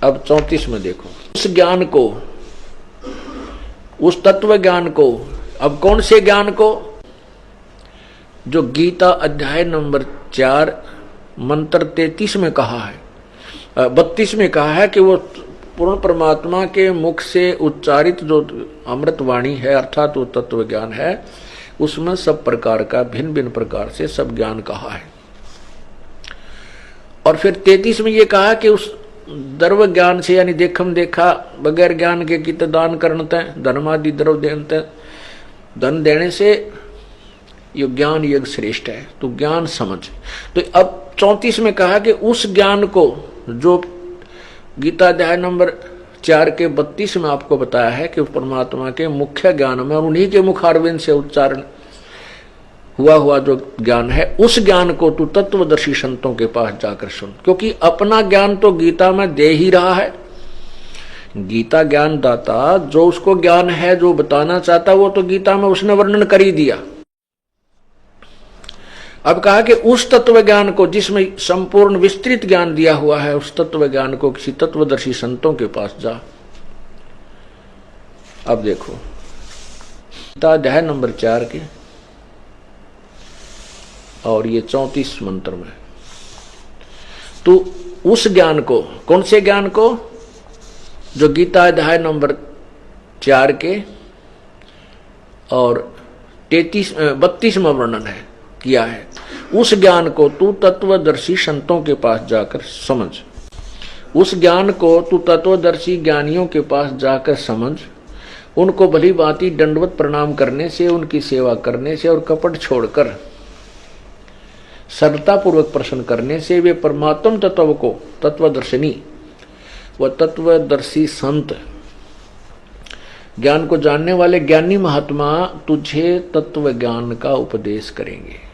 अब 34 में देखो, उस ज्ञान को, उस तत्व ज्ञान को, अब कौन से ज्ञान को, जो गीता अध्याय नंबर 4 मंत्र 33 में कहा है, 32 में कहा है कि वो पूर्ण परमात्मा के मुख से उच्चारित जो अमृत वाणी है अर्थात वो तत्व ज्ञान है, उसमें सब प्रकार का भिन्न भिन्न प्रकार से सब ज्ञान कहा है। और फिर 33 में ये कहा कि उस द्रव्य ज्ञान से यानी देखम देखा बगैर ज्ञान के कित दान करते धर्मादि द्रव्य देते, धन देने से ये ज्ञान यज्ञ श्रेष्ठ है। तो ज्ञान समझ। तो अब 34 में कहा कि उस ज्ञान को जो गीता अध्याय नंबर 4 के 32 में आपको बताया है कि परमात्मा के मुख्य ज्ञान में और उन्हीं के मुखारविंद से उच्चारण हुआ जो ज्ञान है, उस ज्ञान को तू तत्वदर्शी संतों के पास जाकर सुन। क्योंकि अपना ज्ञान तो गीता में दे ही रहा है। गीता ज्ञान दाता जो उसको ज्ञान है जो बताना चाहता वो तो गीता में उसने वर्णन कर ही दिया। अब कहा कि उस तत्व ज्ञान को जिसमें संपूर्ण विस्तृत ज्ञान दिया हुआ है, उस तत्व ज्ञान को किसी तत्वदर्शी संतों के पास जा। अब देखो गीता अध्याय नंबर 4 के और ये 34 मंत्र में, तो उस ज्ञान को, कौन से ज्ञान को, जो गीता अध्याय नंबर 4 के और 32 में वर्णन है किया है, उस ज्ञान को तू तत्वदर्शी संतों के पास जाकर समझ। उस ज्ञान को तू तत्वदर्शी ज्ञानियों के पास जाकर समझ। उनको भली भांति दंडवत प्रणाम करने से, उनकी सेवा करने से और कपट छोड़कर सरलता पूर्वक प्रश्न करने से वे परमात्म तत्व को, तत्वदर्शिनी व तत्वदर्शी संत, ज्ञान को जानने वाले ज्ञानी महात्मा तुझे तत्व ज्ञान का उपदेश करेंगे।